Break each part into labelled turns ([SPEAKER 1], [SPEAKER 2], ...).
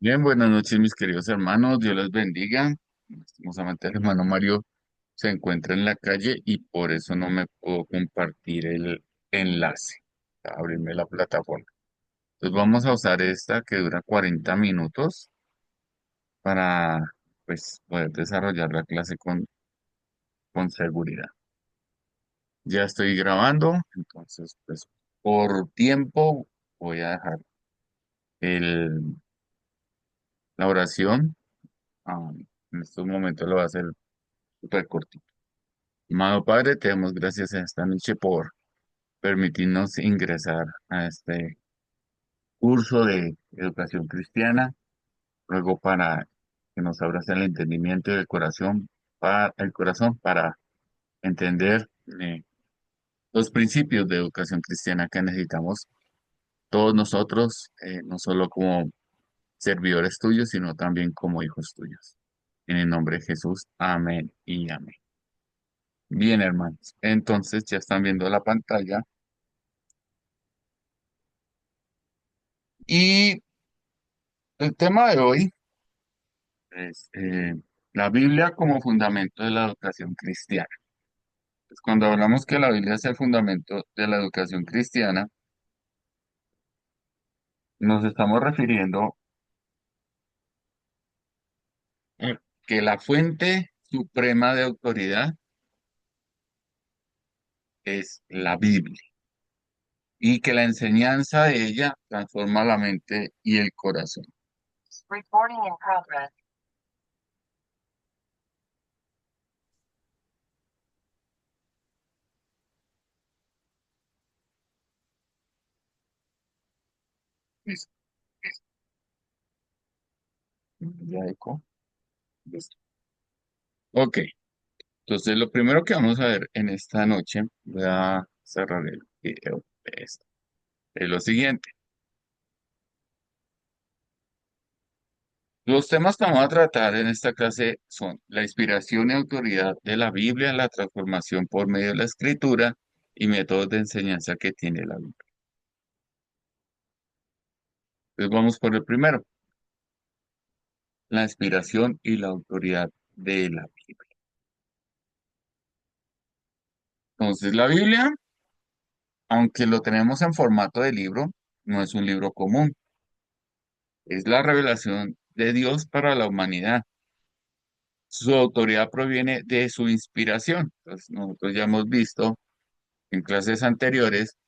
[SPEAKER 1] Bien, buenas noches, mis queridos hermanos. Dios les bendiga. Lastimosamente, el hermano Mario se encuentra en la calle y por eso no me puedo compartir el enlace para abrirme la plataforma. Entonces, vamos a usar esta que dura 40 minutos para, pues, poder desarrollar la clase con seguridad. Ya estoy grabando, entonces, pues, por tiempo voy a dejar el, la oración. En estos momentos lo voy a hacer súper cortito. Amado Padre, te damos gracias esta noche por permitirnos ingresar a este curso de educación cristiana. Luego para que nos abras el entendimiento del corazón, el corazón para entender los principios de educación cristiana que necesitamos todos nosotros, no solo como servidores tuyos, sino también como hijos tuyos. En el nombre de Jesús, amén y amén. Bien, hermanos, entonces ya están viendo la pantalla y el tema de hoy es la Biblia como fundamento de la educación cristiana. Pues cuando hablamos que la Biblia es el fundamento de la educación cristiana, nos estamos refiriendo a que la fuente suprema de autoridad es la Biblia y que la enseñanza de ella transforma la mente y el corazón. Recording in progress. Listo. Ya eco. Listo. Ok, entonces lo primero que vamos a ver en esta noche, voy a cerrar el video de esto, es lo siguiente. Los temas que vamos a tratar en esta clase son la inspiración y autoridad de la Biblia, la transformación por medio de la escritura y métodos de enseñanza que tiene la Biblia. Entonces vamos por el primero, la inspiración y la autoridad de la Biblia. Entonces la Biblia, aunque lo tenemos en formato de libro, no es un libro común, es la revelación de Dios para la humanidad. Su autoridad proviene de su inspiración. Entonces nosotros ya hemos visto en clases anteriores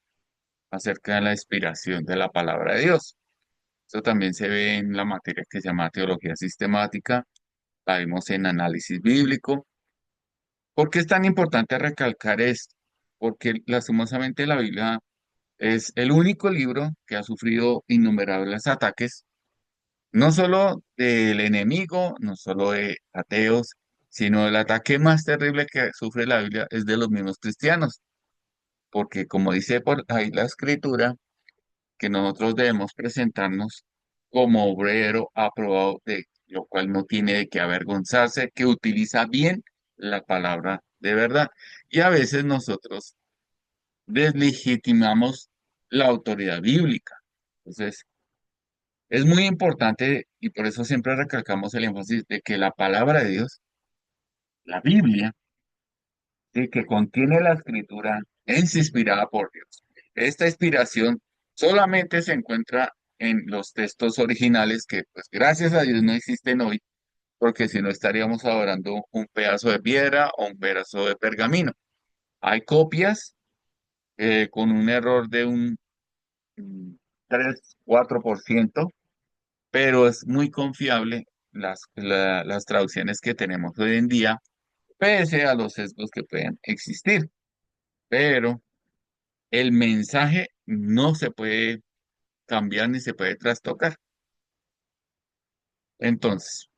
[SPEAKER 1] acerca de la inspiración de la palabra de Dios. Eso también se ve en la materia que se llama teología sistemática, la vimos en análisis bíblico. ¿Por qué es tan importante recalcar esto? Porque lastimosamente la Biblia es el único libro que ha sufrido innumerables ataques, no solo del enemigo, no solo de ateos, sino el ataque más terrible que sufre la Biblia es de los mismos cristianos, porque como dice por ahí la escritura, que nosotros debemos presentarnos como obrero aprobado, de lo cual no tiene de qué avergonzarse, que utiliza bien la palabra de verdad. Y a veces nosotros deslegitimamos la autoridad bíblica. Entonces, es muy importante y por eso siempre recalcamos el énfasis de que la palabra de Dios, la Biblia, que contiene la escritura, es inspirada por Dios. Esta inspiración solamente se encuentra en los textos originales que, pues gracias a Dios no existen hoy, porque si no estaríamos adorando un pedazo de piedra o un pedazo de pergamino. Hay copias con un error de un 3-4%, pero es muy confiable las traducciones que tenemos hoy en día, pese a los sesgos que pueden existir. Pero el mensaje no se puede cambiar ni se puede trastocar. Entonces,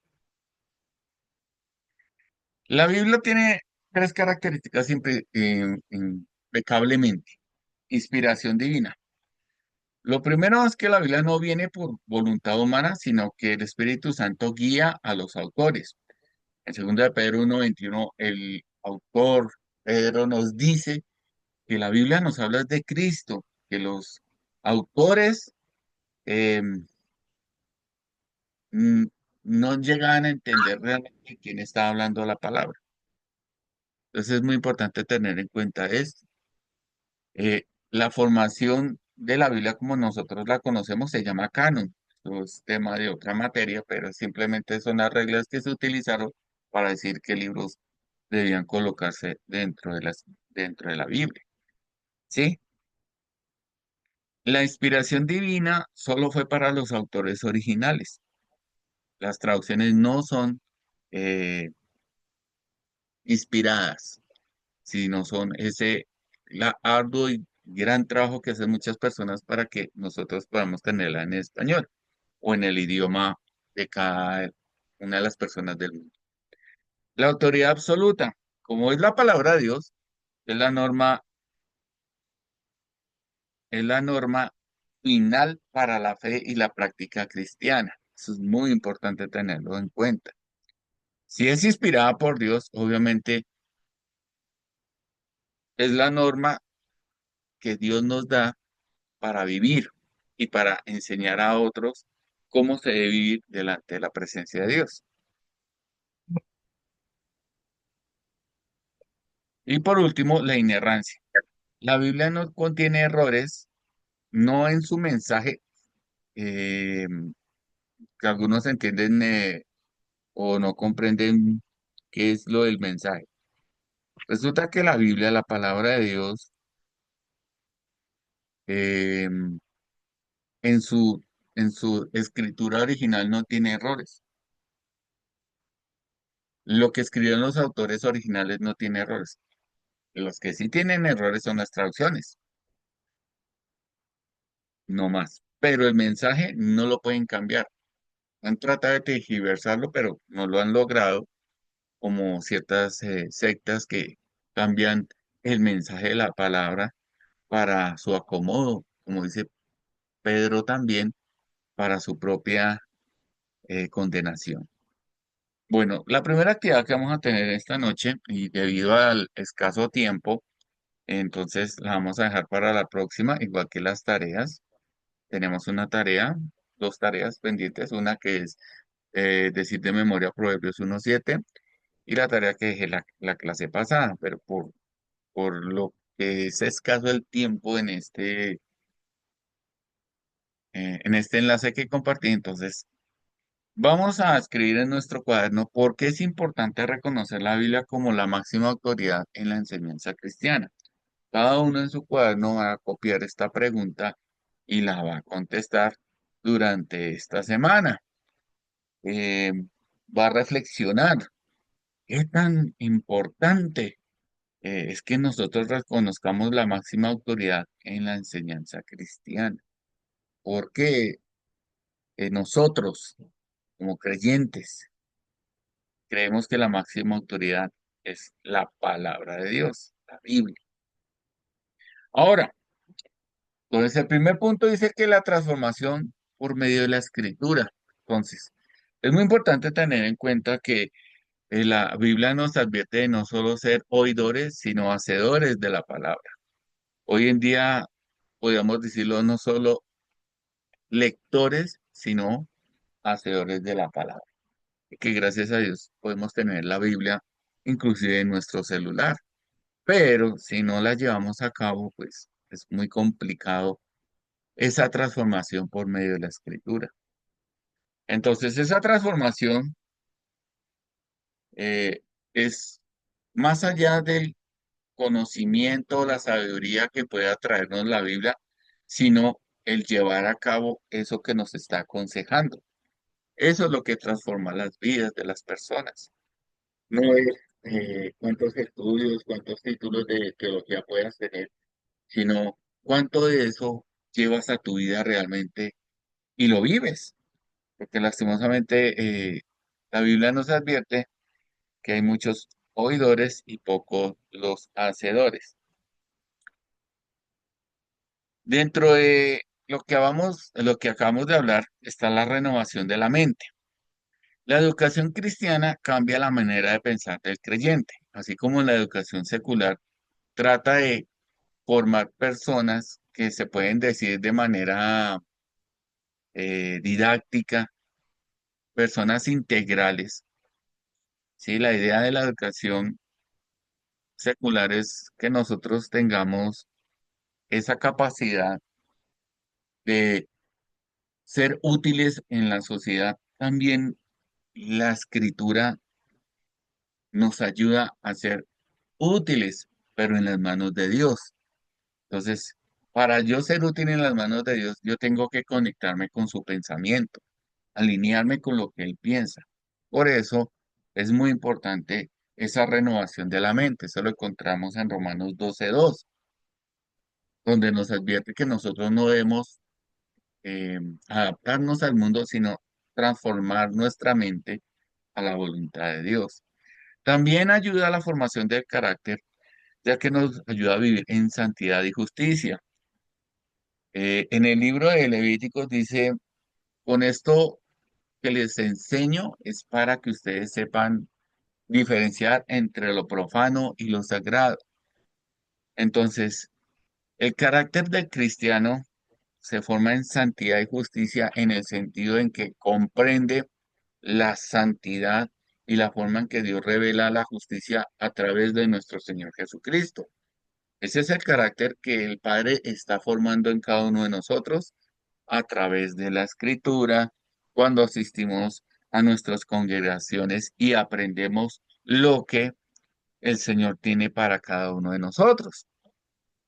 [SPEAKER 1] la Biblia tiene tres características impecablemente. Inspiración divina. Lo primero es que la Biblia no viene por voluntad humana, sino que el Espíritu Santo guía a los autores. En 2 de Pedro 1:21, el autor Pedro nos dice que la Biblia nos habla de Cristo, que los autores mm, no llegaban a entender realmente quién estaba hablando la palabra. Entonces es muy importante tener en cuenta esto. La formación de la Biblia como nosotros la conocemos se llama canon. Eso es tema de otra materia, pero simplemente son las reglas que se utilizaron para decir qué libros debían colocarse dentro de la Biblia. ¿Sí? La inspiración divina solo fue para los autores originales. Las traducciones no son eh, inspiradas, sino son ese arduo y gran trabajo que hacen muchas personas para que nosotros podamos tenerla en español o en el idioma de cada una de las personas del mundo. La autoridad absoluta, como es la palabra de Dios, es la norma final para la fe y la práctica cristiana. Eso es muy importante tenerlo en cuenta. Si es inspirada por Dios, obviamente es la norma que Dios nos da para vivir y para enseñar a otros cómo se debe vivir delante de la presencia de Dios. Y por último, la inerrancia. La Biblia no contiene errores, no en su mensaje, eh, que algunos entienden o no comprenden qué es lo del mensaje. Resulta que la Biblia, la palabra de Dios, eh, en su, en su escritura original no tiene errores. Lo que escribieron los autores originales no tiene errores. Los que sí tienen errores son las traducciones, no más. Pero el mensaje no lo pueden cambiar. Han tratado de tergiversarlo, pero no lo han logrado, como ciertas sectas que cambian el mensaje de la palabra para su acomodo, como dice Pedro también, para su propia condenación. Bueno, la primera actividad que vamos a tener esta noche, y debido al escaso tiempo, entonces la vamos a dejar para la próxima, igual que las tareas. Tenemos una tarea, dos tareas pendientes, una que es decir de memoria Proverbios 1:7 y la tarea que dejé la clase pasada, pero por lo que es escaso el tiempo en este enlace que compartí, entonces vamos a escribir en nuestro cuaderno por qué es importante reconocer la Biblia como la máxima autoridad en la enseñanza cristiana. Cada uno en su cuaderno va a copiar esta pregunta y la va a contestar durante esta semana. Eh, Va a reflexionar qué tan importante es que nosotros reconozcamos la máxima autoridad en la enseñanza cristiana. Porque nosotros, como creyentes, creemos que la máxima autoridad es la palabra de Dios, la Biblia. Ahora, entonces el primer punto dice que la transformación por medio de la escritura. Entonces, es muy importante tener en cuenta que la Biblia nos advierte de no solo ser oidores, sino hacedores de la palabra. Hoy en día, podríamos decirlo, no solo lectores, sino hacedores de la palabra. Y que gracias a Dios podemos tener la Biblia inclusive en nuestro celular. Pero si no la llevamos a cabo, pues es muy complicado esa transformación por medio de la escritura. Entonces, esa transformación eh, es más allá del conocimiento o la sabiduría que pueda traernos la Biblia, sino el llevar a cabo eso que nos está aconsejando. Eso es lo que transforma las vidas de las personas. No es cuántos estudios, cuántos títulos de teología puedas tener, sino cuánto de eso llevas a tu vida realmente y lo vives. Porque lastimosamente la Biblia nos advierte que hay muchos oidores y pocos los hacedores. Dentro de lo que acabamos de hablar está la renovación de la mente. La educación cristiana cambia la manera de pensar del creyente, así como la educación secular trata de formar personas que se pueden decir de manera didáctica personas integrales. Sí, la idea de la educación secular es que nosotros tengamos esa capacidad de ser útiles en la sociedad. También la escritura nos ayuda a ser útiles, pero en las manos de Dios. Entonces, para yo ser útil en las manos de Dios, yo tengo que conectarme con su pensamiento, alinearme con lo que Él piensa. Por eso es muy importante esa renovación de la mente. Eso lo encontramos en Romanos 12:2, donde nos advierte que nosotros no debemos eh, adaptarnos al mundo, sino transformar nuestra mente a la voluntad de Dios. También ayuda a la formación del carácter, ya que nos ayuda a vivir en santidad y justicia. En el libro de Levíticos dice, con esto que les enseño es para que ustedes sepan diferenciar entre lo profano y lo sagrado. Entonces, el carácter del cristiano se forma en santidad y justicia en el sentido en que comprende la santidad y la forma en que Dios revela la justicia a través de nuestro Señor Jesucristo. Ese es el carácter que el Padre está formando en cada uno de nosotros a través de la Escritura, cuando asistimos a nuestras congregaciones y aprendemos lo que el Señor tiene para cada uno de nosotros.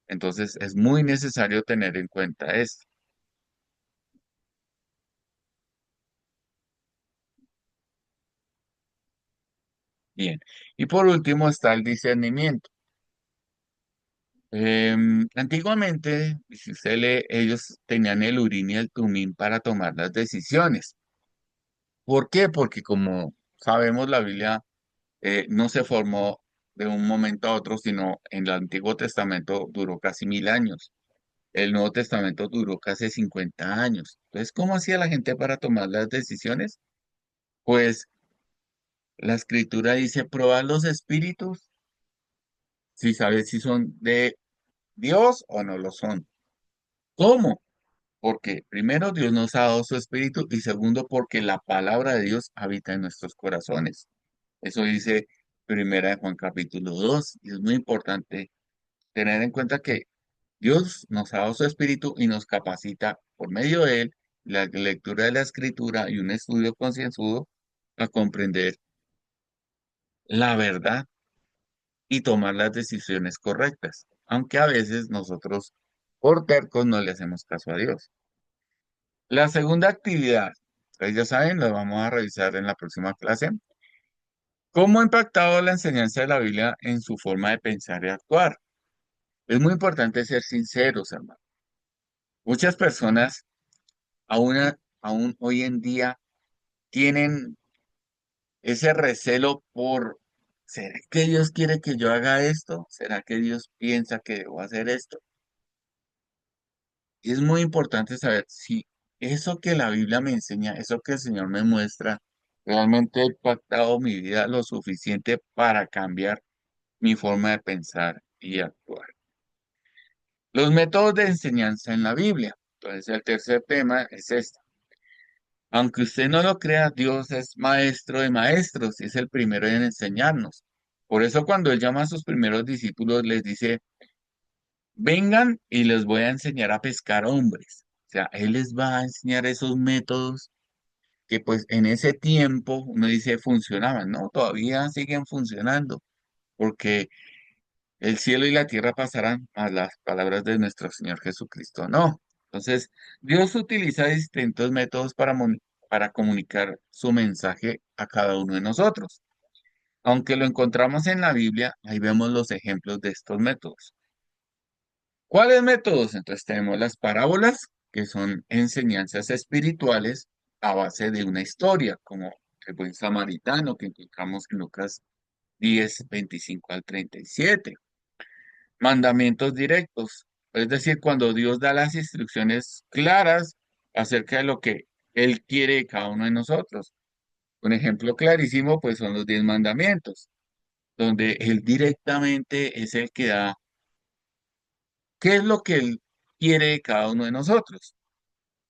[SPEAKER 1] Entonces es muy necesario tener en cuenta esto. Bien. Y por último está el discernimiento. Antiguamente, si usted lee, ellos tenían el urín y el tumín para tomar las decisiones. ¿Por qué? Porque como sabemos, la Biblia no se formó de un momento a otro, sino en el Antiguo Testamento duró casi 1000 años. El Nuevo Testamento duró casi 50 años. Entonces, ¿cómo hacía la gente para tomar las decisiones? Pues la Escritura dice, probar los espíritus, si sabes si son de Dios o no lo son. ¿Cómo? Porque primero Dios nos ha dado su espíritu y segundo porque la palabra de Dios habita en nuestros corazones. Eso dice Primera de Juan capítulo 2 y es muy importante tener en cuenta que Dios nos ha dado su espíritu y nos capacita por medio de él, la lectura de la escritura y un estudio concienzudo a comprender la verdad y tomar las decisiones correctas, aunque a veces nosotros por tercos no le hacemos caso a Dios. La segunda actividad, ustedes ya saben, lo vamos a revisar en la próxima clase. ¿Cómo ha impactado la enseñanza de la Biblia en su forma de pensar y actuar? Es muy importante ser sinceros, hermano. Muchas personas aún hoy en día tienen ese recelo por, ¿será que Dios quiere que yo haga esto? ¿Será que Dios piensa que debo hacer esto? Y es muy importante saber si eso que la Biblia me enseña, eso que el Señor me muestra, realmente ha impactado mi vida lo suficiente para cambiar mi forma de pensar y actuar. Los métodos de enseñanza en la Biblia. Entonces, el tercer tema es este. Aunque usted no lo crea, Dios es maestro de maestros y es el primero en enseñarnos. Por eso cuando Él llama a sus primeros discípulos, les dice, vengan y les voy a enseñar a pescar hombres. O sea, Él les va a enseñar esos métodos que pues en ese tiempo, uno dice, funcionaban, ¿no? Todavía siguen funcionando, porque el cielo y la tierra pasarán, a las palabras de nuestro Señor Jesucristo no. Entonces, Dios utiliza distintos métodos para comunicar su mensaje a cada uno de nosotros. Aunque lo encontramos en la Biblia, ahí vemos los ejemplos de estos métodos. ¿Cuáles métodos? Entonces tenemos las parábolas, que son enseñanzas espirituales a base de una historia, como el buen samaritano que encontramos en Lucas 10:25 al 37. Mandamientos directos, es decir, cuando Dios da las instrucciones claras acerca de lo que Él quiere de cada uno de nosotros. Un ejemplo clarísimo, pues son los 10 mandamientos, donde Él directamente es el que da qué es lo que Él quiere de cada uno de nosotros.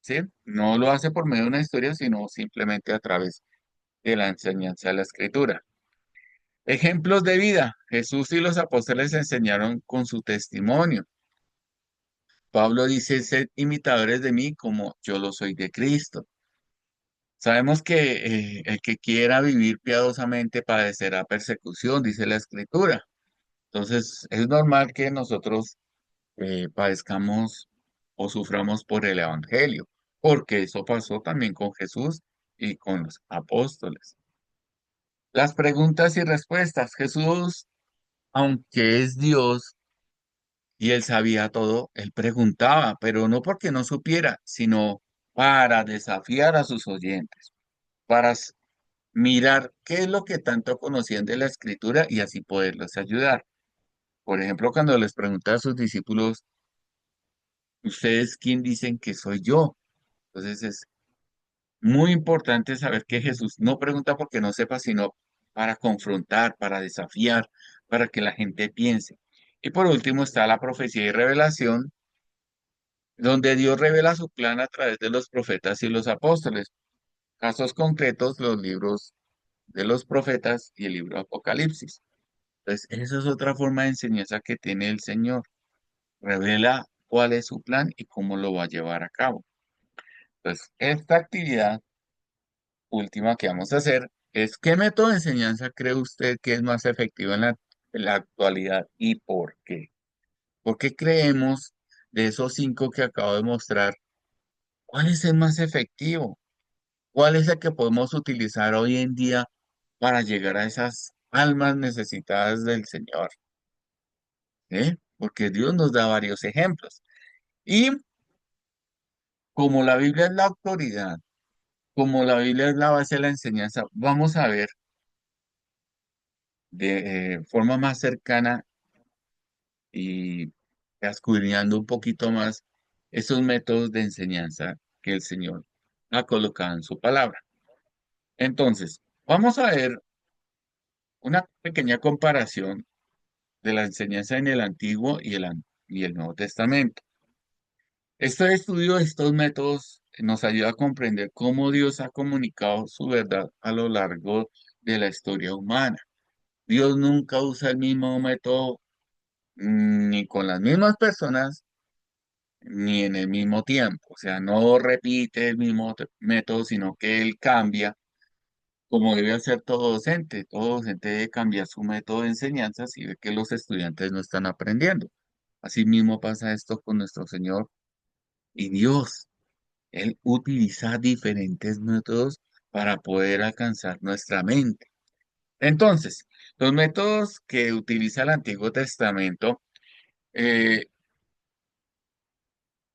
[SPEAKER 1] ¿sí? No lo hace por medio de una historia, sino simplemente a través de la enseñanza de la escritura. Ejemplos de vida. Jesús y los apóstoles enseñaron con su testimonio. Pablo dice, sed imitadores de mí como yo lo soy de Cristo. Sabemos que el que quiera vivir piadosamente padecerá persecución, dice la escritura. Entonces, es normal que nosotros padezcamos o suframos por el Evangelio, porque eso pasó también con Jesús y con los apóstoles. Las preguntas y respuestas. Jesús, aunque es Dios y él sabía todo, él preguntaba, pero no porque no supiera, sino para desafiar a sus oyentes, para mirar qué es lo que tanto conocían de la escritura y así poderlos ayudar. Por ejemplo, cuando les pregunta a sus discípulos, ¿ustedes quién dicen que soy yo? Entonces es muy importante saber que Jesús no pregunta porque no sepa, sino para confrontar, para desafiar, para que la gente piense. Y por último está la profecía y revelación, donde Dios revela su plan a través de los profetas y los apóstoles. Casos concretos, los libros de los profetas y el libro de Apocalipsis. Entonces, esa es otra forma de enseñanza que tiene el Señor. Revela cuál es su plan y cómo lo va a llevar a cabo. Entonces, esta actividad última que vamos a hacer es ¿qué método de enseñanza cree usted que es más efectivo en la actualidad y por qué? ¿Por qué creemos de esos cinco que acabo de mostrar, cuál es el más efectivo? ¿Cuál es el que podemos utilizar hoy en día para llegar a esas almas necesitadas del Señor? ¿Eh? Porque Dios nos da varios ejemplos. Y como la Biblia es la autoridad, como la Biblia es la base de la enseñanza, vamos a ver de forma más cercana y escudriñando un poquito más esos métodos de enseñanza que el Señor ha colocado en su palabra. Entonces, vamos a ver una pequeña comparación de la enseñanza en el Antiguo y el Nuevo Testamento. Este estudio de estos métodos nos ayuda a comprender cómo Dios ha comunicado su verdad a lo largo de la historia humana. Dios nunca usa el mismo método ni con las mismas personas ni en el mismo tiempo. O sea, no repite el mismo método, sino que él cambia, como debe hacer todo docente. Todo docente debe cambiar su método de enseñanza si ve que los estudiantes no están aprendiendo. Asimismo pasa esto con nuestro Señor y Dios. Él utiliza diferentes métodos para poder alcanzar nuestra mente. Entonces, los métodos que utiliza el Antiguo Testamento, eh,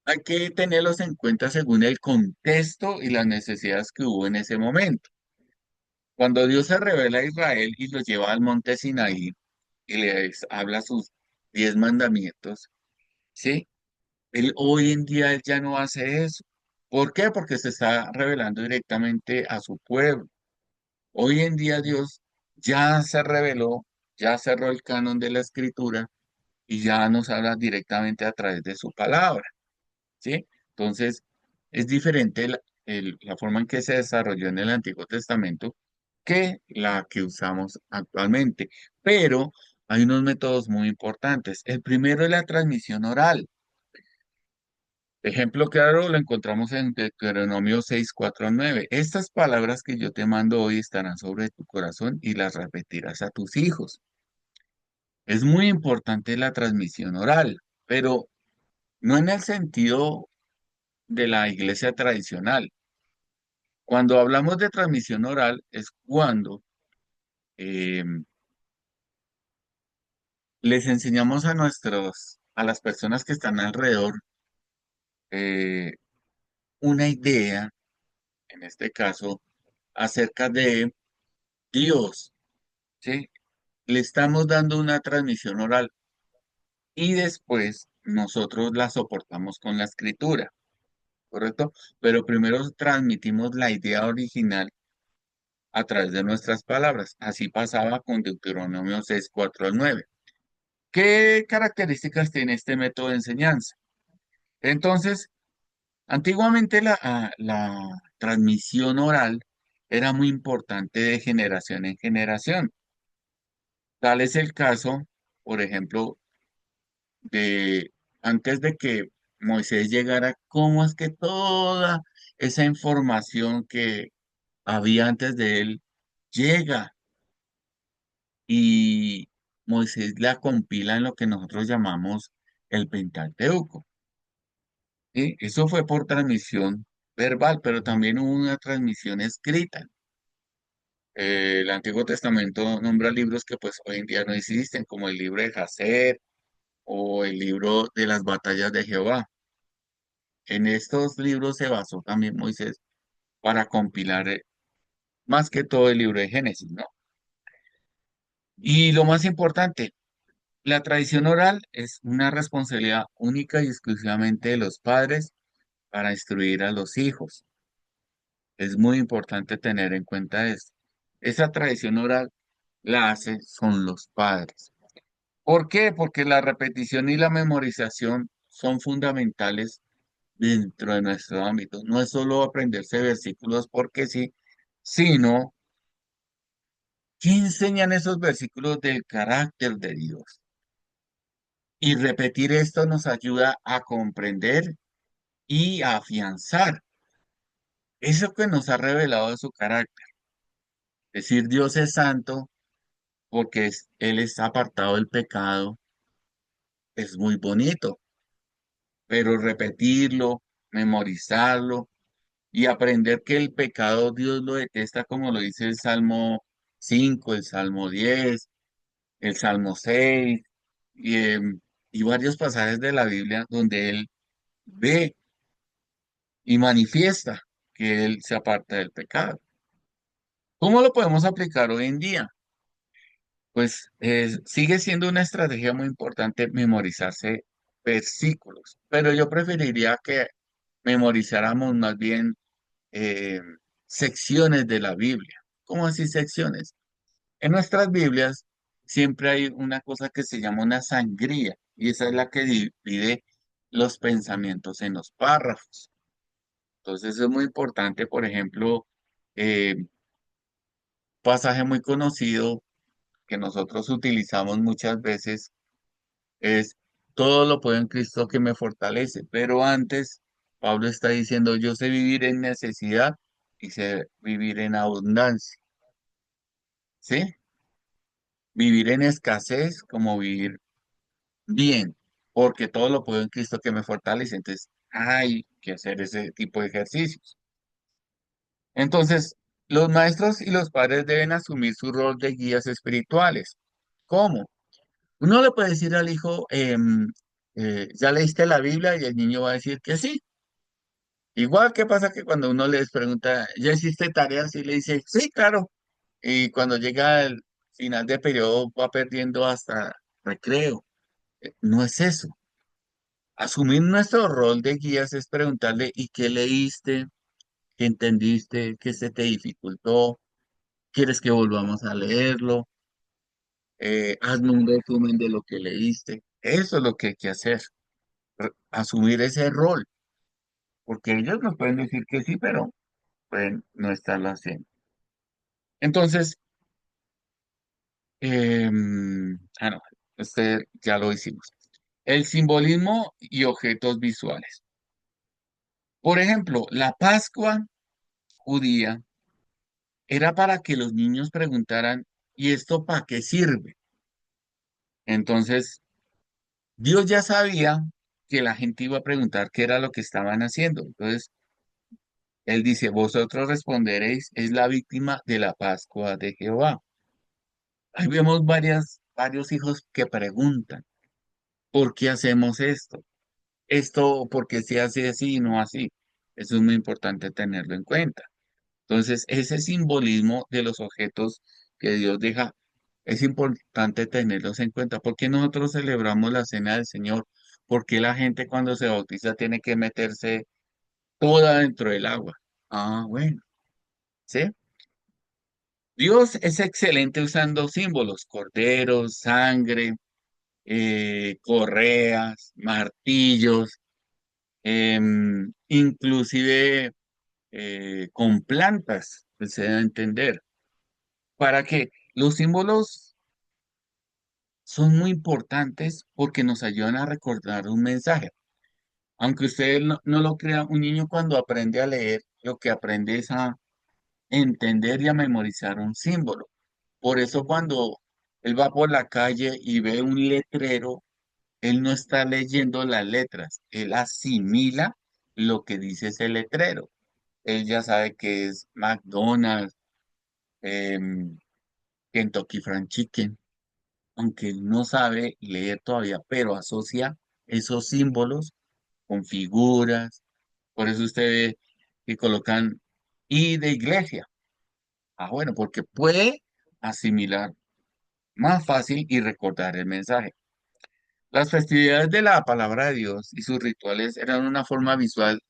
[SPEAKER 1] hay que tenerlos en cuenta según el contexto y las necesidades que hubo en ese momento. Cuando Dios se revela a Israel y los lleva al monte Sinaí y les habla sus 10 mandamientos, ¿sí? Él hoy en día él ya no hace eso. ¿Por qué? Porque se está revelando directamente a su pueblo. Hoy en día Dios ya se reveló, ya cerró el canon de la escritura y ya nos habla directamente a través de su palabra. ¿Sí? Entonces, es diferente la forma en que se desarrolló en el Antiguo Testamento que la que usamos actualmente. Pero hay unos métodos muy importantes. El primero es la transmisión oral. Ejemplo claro lo encontramos en Deuteronomio 6:4 al 9. Estas palabras que yo te mando hoy estarán sobre tu corazón y las repetirás a tus hijos. Es muy importante la transmisión oral, pero no en el sentido de la iglesia tradicional. Cuando hablamos de transmisión oral es cuando eh, les enseñamos a las personas que están alrededor eh, una idea, en este caso, acerca de Dios, ¿sí? Le estamos dando una transmisión oral y después nosotros la soportamos con la escritura, ¿correcto? Pero primero transmitimos la idea original a través de nuestras palabras. Así pasaba con Deuteronomio 6:4 al 9. ¿Qué características tiene este método de enseñanza? Entonces, Antiguamente la transmisión oral era muy importante de generación en generación. Tal es el caso, por ejemplo, de antes de que Moisés llegara, cómo es que toda esa información que había antes de él llega y Moisés la compila en lo que nosotros llamamos el Pentateuco. ¿Sí? Eso fue por transmisión verbal, pero también hubo una transmisión escrita. El Antiguo Testamento nombra libros que pues hoy en día no existen, como el libro de Jacer o el libro de las batallas de Jehová. En estos libros se basó también Moisés para compilar más que todo el libro de Génesis, ¿no? Y lo más importante, la tradición oral es una responsabilidad única y exclusivamente de los padres para instruir a los hijos. Es muy importante tener en cuenta esto. Esa tradición oral la hacen son los padres. ¿Por qué? Porque la repetición y la memorización son fundamentales dentro de nuestro ámbito. No es solo aprenderse versículos porque sí, sino que enseñan esos versículos del carácter de Dios. Y repetir esto nos ayuda a comprender y a afianzar eso que nos ha revelado de su carácter. Es decir, Dios es santo porque Él está apartado del pecado, es muy bonito, pero repetirlo, memorizarlo y aprender que el pecado Dios lo detesta, como lo dice el Salmo 5, el Salmo 10, el Salmo 6 y varios pasajes de la Biblia donde Él ve y manifiesta que Él se aparta del pecado. ¿Cómo lo podemos aplicar hoy en día? Pues sigue siendo una estrategia muy importante memorizarse versículos, pero yo preferiría que memorizáramos más bien eh, secciones de la Biblia. ¿Cómo así secciones? En nuestras Biblias siempre hay una cosa que se llama una sangría, y esa es la que divide los pensamientos en los párrafos. Entonces es muy importante, por ejemplo, eh, pasaje muy conocido que nosotros utilizamos muchas veces es todo lo puedo en Cristo que me fortalece. Pero antes, Pablo está diciendo, yo sé vivir en necesidad y sé vivir en abundancia, ¿sí? Vivir en escasez como vivir bien, porque todo lo puedo en Cristo que me fortalece. Entonces, hay que hacer ese tipo de ejercicios. Entonces, los maestros y los padres deben asumir su rol de guías espirituales. ¿Cómo? Uno le puede decir al hijo, ¿ya leíste la Biblia? Y el niño va a decir que sí. Igual que pasa que cuando uno les pregunta, ¿ya hiciste tareas? Y le dice, sí, claro. Y cuando llega el final de periodo va perdiendo hasta recreo. No es eso. Asumir nuestro rol de guías es preguntarle, ¿y qué leíste? ¿Qué entendiste? ¿Qué se te dificultó? ¿Quieres que volvamos a leerlo? Hazme un resumen de lo que leíste. Eso es lo que hay que hacer, asumir ese rol, porque ellos nos pueden decir que sí, pero pueden no estarlo haciendo. Entonces, no, este ya lo hicimos. El simbolismo y objetos visuales. Por ejemplo, la Pascua judía era para que los niños preguntaran, ¿y esto para qué sirve? Entonces, Dios ya sabía que la gente iba a preguntar qué era lo que estaban haciendo. Entonces, Él dice, vosotros responderéis, es la víctima de la Pascua de Jehová. Ahí vemos varios hijos que preguntan, ¿por qué hacemos esto? Esto, ¿por qué se hace así y no así? Eso es muy importante tenerlo en cuenta. Entonces, ese simbolismo de los objetos que Dios deja, es importante tenerlos en cuenta. ¿Por qué nosotros celebramos la cena del Señor? ¿Por qué la gente cuando se bautiza tiene que meterse toda dentro del agua? Ah, bueno, ¿sí? Dios es excelente usando símbolos, corderos, sangre, correas, martillos. inclusive con plantas, pues, se debe entender. ¿Para qué? Los símbolos son muy importantes porque nos ayudan a recordar un mensaje. Aunque usted no lo crea, un niño cuando aprende a leer, lo que aprende es a entender y a memorizar un símbolo. Por eso cuando él va por la calle y ve un letrero, él no está leyendo las letras, él asimila lo que dice ese letrero. Él ya sabe que es McDonald's, em, Kentucky Fried Chicken, aunque él no sabe leer todavía, pero asocia esos símbolos con figuras. Por eso usted ve que colocan I de iglesia. Ah, bueno, porque puede asimilar más fácil y recordar el mensaje. Las festividades de la palabra de Dios y sus rituales eran una forma visual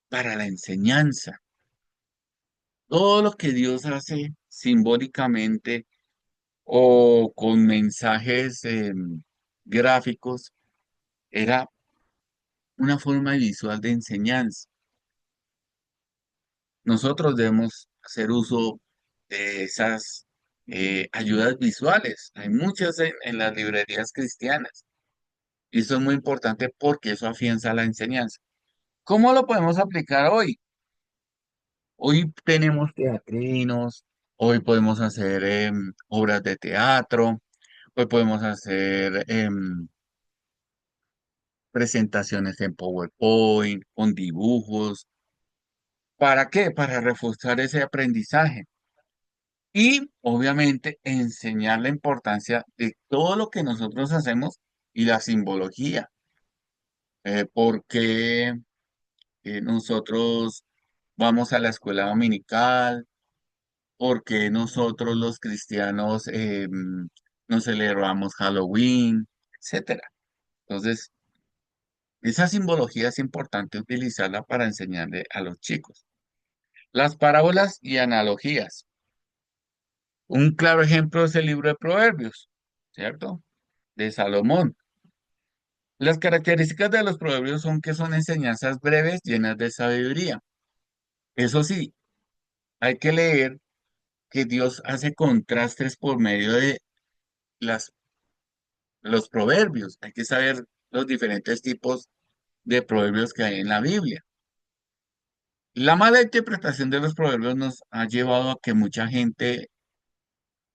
[SPEAKER 1] para la enseñanza. Todo lo que Dios hace simbólicamente o con mensajes gráficos era una forma visual de enseñanza. Nosotros debemos hacer uso de esas ayudas visuales. Hay muchas en las librerías cristianas y eso es muy importante porque eso afianza la enseñanza. ¿Cómo lo podemos aplicar hoy? Hoy tenemos teatrinos, hoy podemos hacer obras de teatro, hoy podemos hacer presentaciones en PowerPoint, con dibujos. ¿Para qué? Para reforzar ese aprendizaje y obviamente enseñar la importancia de todo lo que nosotros hacemos y la simbología. Porque nosotros vamos a la escuela dominical, porque nosotros los cristianos nos celebramos Halloween, etcétera. Entonces, esa simbología es importante utilizarla para enseñarle a los chicos. Las parábolas y analogías. Un claro ejemplo es el libro de Proverbios, ¿cierto? De Salomón. Las características de los proverbios son que son enseñanzas breves, llenas de sabiduría. Eso sí, hay que leer que Dios hace contrastes por medio de las los proverbios. Hay que saber los diferentes tipos de proverbios que hay en la Biblia. La mala interpretación de los proverbios nos ha llevado a que mucha gente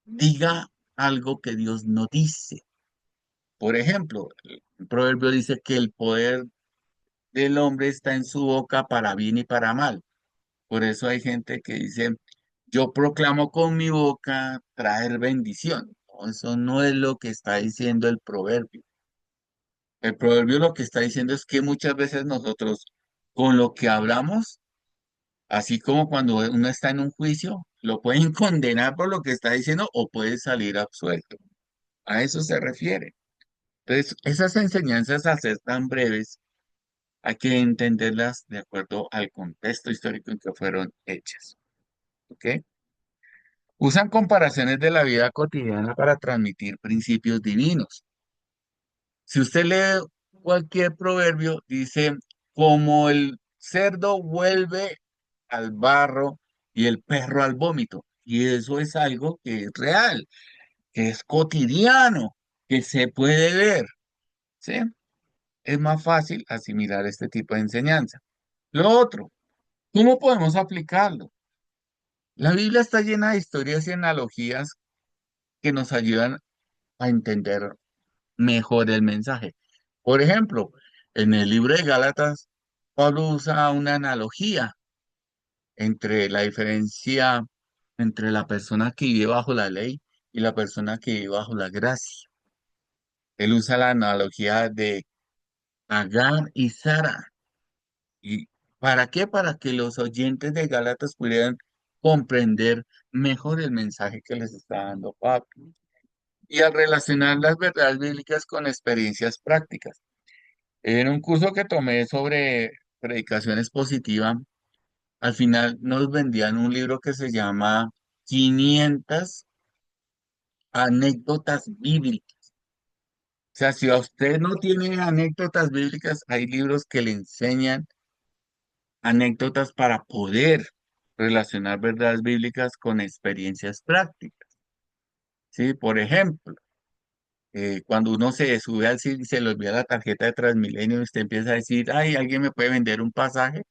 [SPEAKER 1] diga algo que Dios no dice. Por ejemplo, el proverbio dice que el poder del hombre está en su boca para bien y para mal. Por eso hay gente que dice, yo proclamo con mi boca traer bendición. No, eso no es lo que está diciendo el proverbio. El proverbio lo que está diciendo es que muchas veces nosotros con lo que hablamos, así como cuando uno está en un juicio, lo pueden condenar por lo que está diciendo o puede salir absuelto. A eso se refiere. Entonces, esas enseñanzas al ser tan breves, hay que entenderlas de acuerdo al contexto histórico en que fueron hechas. ¿Ok? Usan comparaciones de la vida cotidiana para transmitir principios divinos. Si usted lee cualquier proverbio, dice, como el cerdo vuelve al barro y el perro al vómito. Y eso es algo que es real, que es cotidiano, que se puede ver, ¿sí? Es más fácil asimilar este tipo de enseñanza. Lo otro, ¿cómo podemos aplicarlo? La Biblia está llena de historias y analogías que nos ayudan a entender mejor el mensaje. Por ejemplo, en el libro de Gálatas, Pablo usa una analogía entre la diferencia entre la persona que vive bajo la ley y la persona que vive bajo la gracia. Él usa la analogía de Agar y Sara. ¿Y para qué? Para que los oyentes de Gálatas pudieran comprender mejor el mensaje que les está dando Pablo. Y al relacionar las verdades bíblicas con experiencias prácticas. En un curso que tomé sobre predicación expositiva, al final nos vendían un libro que se llama 500 anécdotas bíblicas, sea, si a usted no tiene anécdotas bíblicas, hay libros que le enseñan anécdotas para poder relacionar verdades bíblicas con experiencias prácticas. ¿Sí? Por ejemplo, cuando uno se sube al cine y se le olvida la tarjeta de Transmilenio y usted empieza a decir, ay, ¿alguien me puede vender un pasaje?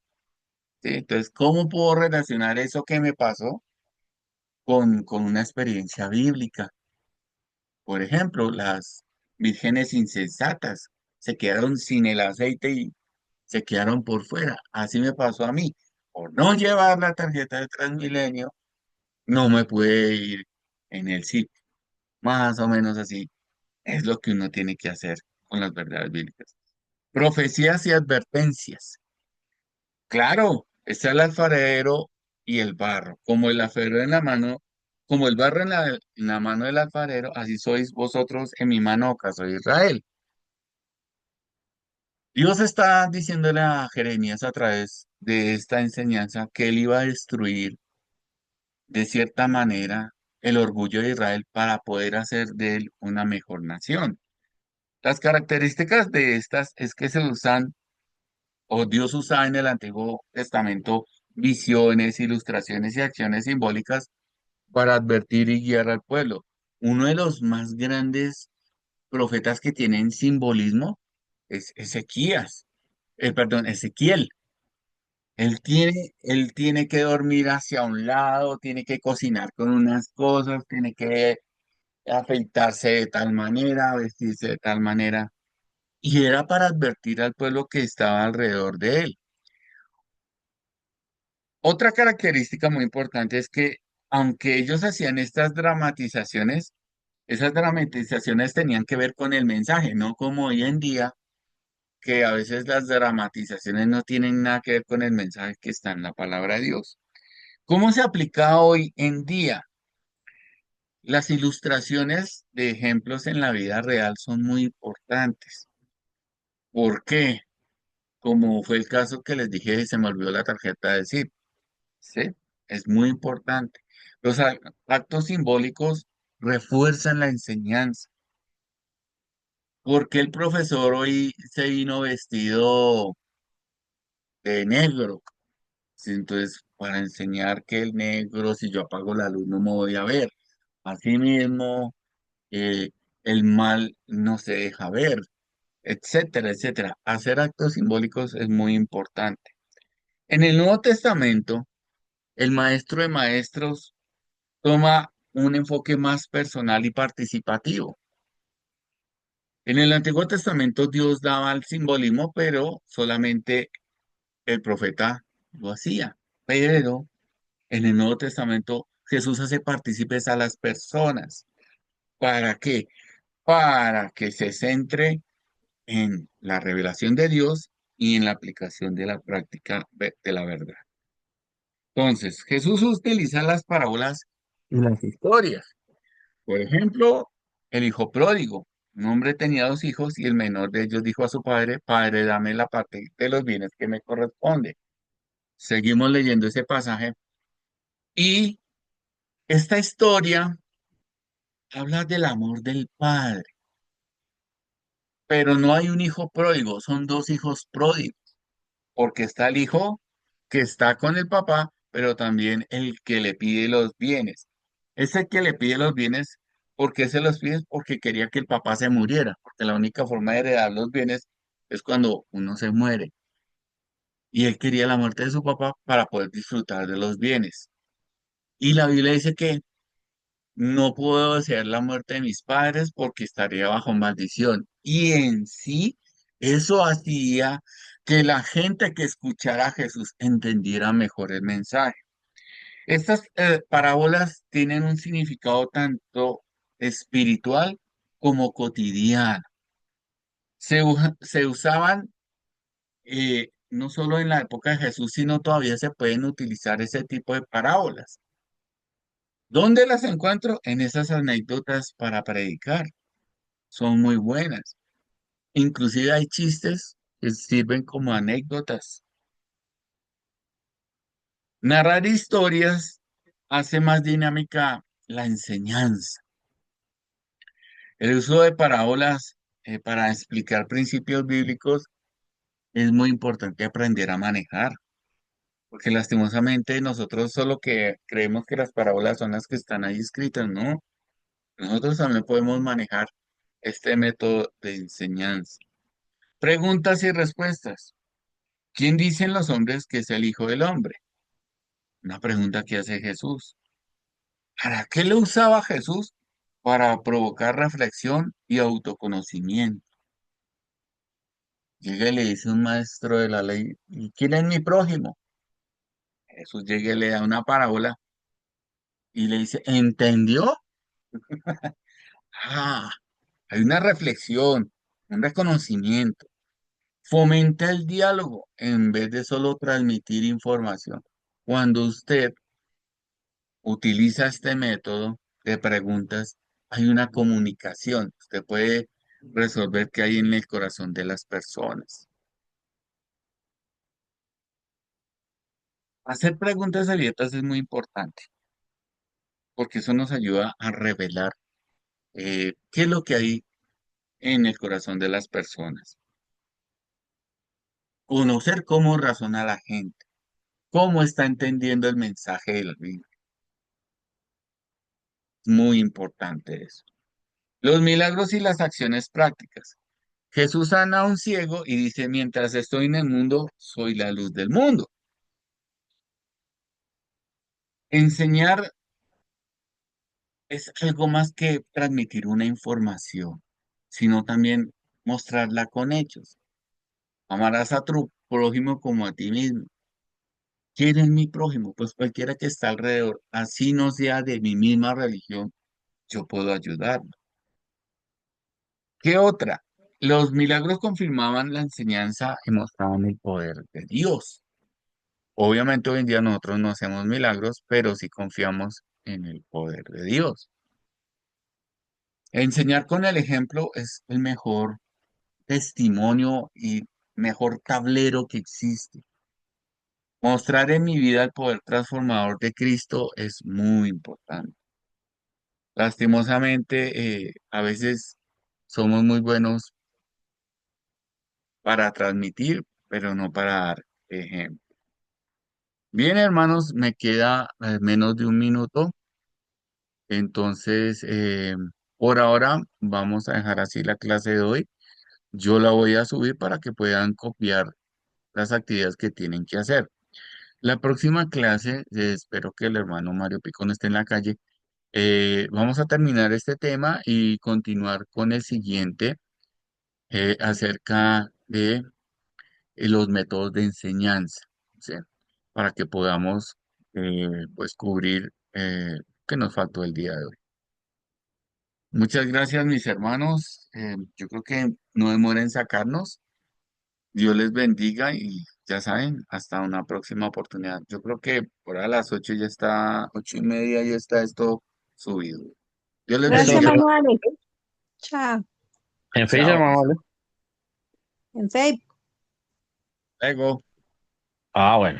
[SPEAKER 1] ¿Sí? Entonces, ¿cómo puedo relacionar eso que me pasó con una experiencia bíblica? Por ejemplo, las vírgenes insensatas se quedaron sin el aceite y se quedaron por fuera. Así me pasó a mí. Por no llevar la tarjeta de Transmilenio, no me pude ir en el sitio. Más o menos así es lo que uno tiene que hacer con las verdades bíblicas. Profecías y advertencias. Claro, está el alfarero y el barro. Como el alfarero en la mano, como el barro en la mano del alfarero, así sois vosotros en mi mano, caso de Israel. Dios está diciéndole a Jeremías a través de esta enseñanza que él iba a destruir de cierta manera el orgullo de Israel para poder hacer de él una mejor nación. Las características de estas es que se usan, o Dios usaba en el Antiguo Testamento, visiones, ilustraciones y acciones simbólicas para advertir y guiar al pueblo. Uno de los más grandes profetas que tienen simbolismo es Ezequiel. Él tiene que dormir hacia un lado, tiene que cocinar con unas cosas, tiene que afeitarse de tal manera, vestirse de tal manera. Y era para advertir al pueblo que estaba alrededor de él. Otra característica muy importante es que aunque ellos hacían estas dramatizaciones, esas dramatizaciones tenían que ver con el mensaje, no como hoy en día, que a veces las dramatizaciones no tienen nada que ver con el mensaje que está en la palabra de Dios. ¿Cómo se aplica hoy en día? Las ilustraciones de ejemplos en la vida real son muy importantes. ¿Por qué? Como fue el caso que les dije, se me olvidó la tarjeta de SIP, ¿sí? Es muy importante. Los actos simbólicos refuerzan la enseñanza. ¿Por qué el profesor hoy se vino vestido de negro? Sí, entonces, para enseñar que el negro, si yo apago la luz, no me voy a ver. Asimismo, eh, el mal no se deja ver, etcétera, etcétera. Hacer actos simbólicos es muy importante. En el Nuevo Testamento, el maestro de maestros toma un enfoque más personal y participativo. En el Antiguo Testamento Dios daba el simbolismo, pero solamente el profeta lo hacía. Pero en el Nuevo Testamento Jesús hace partícipes a las personas. ¿Para qué? Para que se centre en la revelación de Dios y en la aplicación de la práctica de la verdad. Entonces, Jesús utiliza las parábolas y las historias. Por ejemplo, el hijo pródigo. Un hombre tenía dos hijos y el menor de ellos dijo a su padre, Padre, dame la parte de los bienes que me corresponde. Seguimos leyendo ese pasaje y esta historia habla del amor del padre, pero no hay un hijo pródigo, son dos hijos pródigos, porque está el hijo que está con el papá, pero también el que le pide los bienes. Ese que le pide los bienes, ¿por qué se los pide? Porque quería que el papá se muriera, porque la única forma de heredar los bienes es cuando uno se muere. Y él quería la muerte de su papá para poder disfrutar de los bienes. Y la Biblia dice que no puedo desear la muerte de mis padres porque estaría bajo maldición. Y en sí, eso hacía que la gente que escuchara a Jesús entendiera mejor el mensaje. Estas parábolas tienen un significado tanto espiritual como cotidiano. Se usaban no solo en la época de Jesús, sino todavía se pueden utilizar ese tipo de parábolas. ¿Dónde las encuentro? En esas anécdotas para predicar. Son muy buenas. Inclusive hay chistes que sirven como anécdotas. Narrar historias hace más dinámica la enseñanza. El uso de parábolas para explicar principios bíblicos es muy importante aprender a manejar, porque lastimosamente nosotros solo que creemos que las parábolas son las que están ahí escritas, ¿no? Nosotros también podemos manejar este método de enseñanza. Preguntas y respuestas. ¿Quién dicen los hombres que es el Hijo del Hombre? Una pregunta que hace Jesús. ¿Para qué lo usaba Jesús? Para provocar reflexión y autoconocimiento. Llega y le dice un maestro de la ley, ¿y quién es mi prójimo? Jesús llega y le da una parábola y le dice, ¿entendió? Ah, hay una reflexión, un reconocimiento. Fomenta el diálogo en vez de solo transmitir información. Cuando usted utiliza este método de preguntas, hay una comunicación. Usted puede resolver qué hay en el corazón de las personas. Hacer preguntas abiertas es muy importante porque eso nos ayuda a revelar qué es lo que hay en el corazón de las personas. Conocer cómo razona la gente, cómo está entendiendo el mensaje de la Biblia. Muy importante eso. Los milagros y las acciones prácticas. Jesús sana a un ciego y dice, mientras estoy en el mundo, soy la luz del mundo. Enseñar es algo más que transmitir una información, sino también mostrarla con hechos. Amarás a tu prójimo como a ti mismo. ¿Quién es mi prójimo? Pues cualquiera que está alrededor, así no sea de mi misma religión, yo puedo ayudarlo. ¿Qué otra? Los milagros confirmaban la enseñanza y mostraban el poder de Dios. Obviamente hoy en día nosotros no hacemos milagros, pero sí confiamos en el poder de Dios. Enseñar con el ejemplo es el mejor testimonio y mejor tablero que existe. Mostrar en mi vida el poder transformador de Cristo es muy importante. Lastimosamente, a veces somos muy buenos para transmitir, pero no para dar ejemplo. Bien, hermanos, me queda menos de un minuto. Entonces, por ahora vamos a dejar así la clase de hoy. Yo la voy a subir para que puedan copiar las actividades que tienen que hacer. La próxima clase, espero que el hermano Mario Picón esté en la calle. Vamos a terminar este tema y continuar con el siguiente acerca de los métodos de enseñanza, ¿sí? Para que podamos pues cubrir que nos faltó el día de hoy. Muchas gracias, mis hermanos. Yo creo que no demoren en sacarnos. Dios les bendiga y ya saben, hasta una próxima oportunidad. Yo creo que por a las 8 ya está, 8:30 ya está esto subido. Dios les
[SPEAKER 2] Gracias,
[SPEAKER 1] bendiga.
[SPEAKER 2] Manuel. Chao.
[SPEAKER 3] En Facebook,
[SPEAKER 1] Chao.
[SPEAKER 3] mamá.
[SPEAKER 2] En Facebook.
[SPEAKER 1] Luego.
[SPEAKER 3] Ah, bueno.